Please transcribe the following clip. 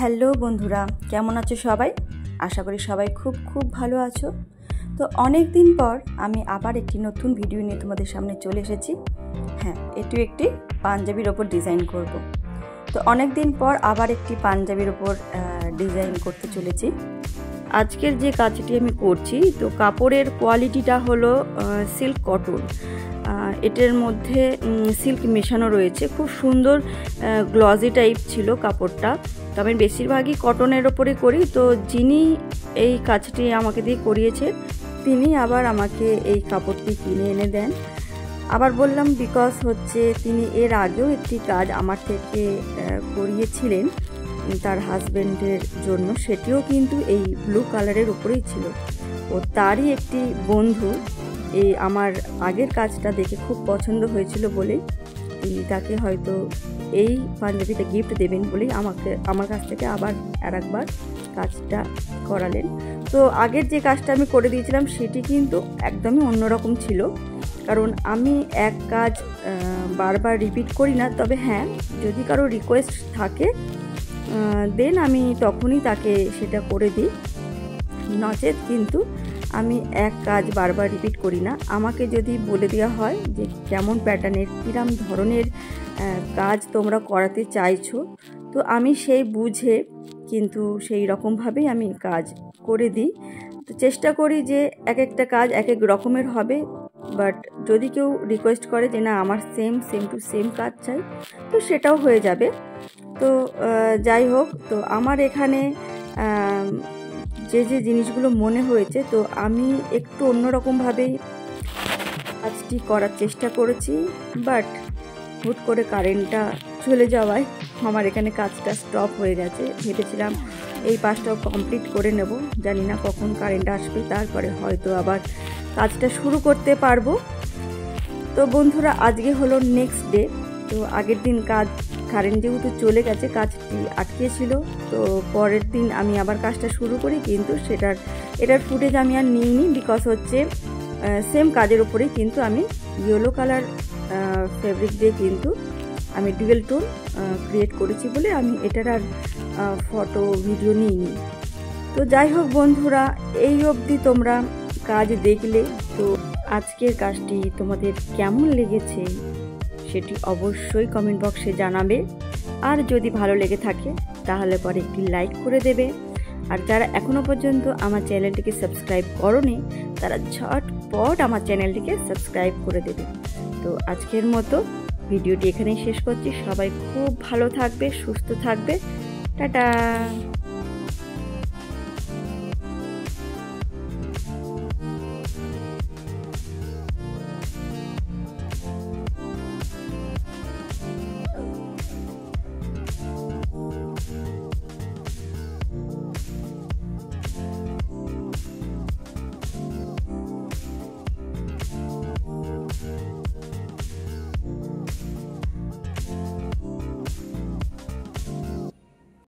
Hello বন্ধুরা, কেমন আছো সবাই? আশা করি সবাই খুব ভালো আছো। তো অনেক দিন পর আমি আবার একটি নতুন ভিডিও নিয়ে তোমাদের সামনে চলে এসেছি। হ্যাঁ, এটিও একটি পাঞ্জাবির ওপর ডিজাইন করব। তো অনেক দিন পর আবার একটি পাঞ্জাবির ওপর ডিজাইন করতে চলেছি। আজকের যে কাজটি আমি করছি, তো কাপড়ের কোয়ালিটিটা হলো সিল্ক কটন। এটার মধ্যে সিল্ক মেশানো রয়েছে, খুব সুন্দর গ্লজি টাইপ ছিল কাপড়টা। তো আমি বেশিরভাগই কটনের ওপরে করি। তো যিনি এই কাজটি আমাকে দিয়ে করিয়েছে তিনি আবার আমাকে এই কাপড়টি কিনে এনে দেন। আবার বললাম বিকজ হচ্ছে তিনি এর আগেও একটি কাজ আমার থেকে করিয়েছিলেন তার হাজব্যান্ডের জন্য, সেটিও কিন্তু এই ব্লু কালারের উপরেই ছিল। ও তারই একটি বন্ধু এই আমার আগের কাজটা দেখে খুব পছন্দ হয়েছিল বলে তিনি তাকে হয়তো এই পাঞ্জাবিটা গিফট দেবেন বলেই আমার কাছ থেকে আবার আরেকবার কাজটা করালেন। তো আগের যে কাজটা আমি করে দিয়েছিলাম সেটি কিন্তু একদমই অন্যরকম ছিল, কারণ আমি এক কাজ বারবার রিপিট করি না। তবে হ্যাঁ, যদি কারো রিকোয়েস্ট থাকে দেন আমি তখনই তাকে সেটা করে দিই, নচেত কিন্তু আমি এক কাজ বারবার রিপিট করি না। আমাকে যদি বলে দেওয়া হয় যে কেমন প্যাটার্নের কিরম ধরনের কাজ তোমরা করাতে চাইছো, তো আমি সেই বুঝে কিন্তু সেই রকমভাবেই আমি কাজ করে দিই। তো চেষ্টা করি যে এক একটা কাজ এক এক রকমের হবে, বাট যদি কেউ রিকোয়েস্ট করে যে না আমার সেম টু সেম কাজ চাই, তো সেটাও হয়ে যাবে। তো যাই হোক, তো আমার এখানে যে জিনিসগুলো মনে হয়েছে, তো আমি একটু অন্যরকমভাবেই কাজটি করার চেষ্টা করেছি। বাট হুট করে কারেন্টটা চলে যাওয়ায় আমার এখানে কাজটা স্টপ হয়ে গেছে। ভেবেছিলাম এই পাশটাও কমপ্লিট করে নেব, জানি না কখন কারেন্ট আসবে, তারপরে হয়তো আবার কাজটা শুরু করতে পারবো। তো বন্ধুরা, আজকে হলো নেক্সট ডে। তো আগের দিন কারেন্ট যেহেতু চলে গেছে, কাজটি আটকেছিল। তো পরের দিন আমি আবার কাজটা শুরু করি, কিন্তু এটার ফুটেজ আমি আর নিইনি, বিকজ হচ্ছে সেম কাজের উপরেই কিন্তু আমি ইয়েলো কালার ফেব্রিক দিয়ে কিন্তু আমি ডুয়েল টোন ক্রিয়েট করেছি বলে আমি এটার আর ফটো ভিডিও নিইনি। তো যাই হোক বন্ধুরা, এই অবধি তোমরা কাজ দেখলে। তো আজকের কাজটি তোমাদের কেমন লেগেছে সেটি অবশ্যই কমেন্ট বক্সে জানাবে। আর যদি ভালো লেগে থাকে তাহলে পরে একটি লাইক করে দেবে। আর যারা এখনও পর্যন্ত আমার চ্যানেলটিকে সাবস্ক্রাইব করোনি তারা ঝটপট আমার চ্যানেলটিকে সাবস্ক্রাইব করে দেবে। তো আজকের মতো ভিডিওটি এখানেই শেষ করছি। সবাই খুব ভালো থাকবে, সুস্থ থাকবে। টাটা।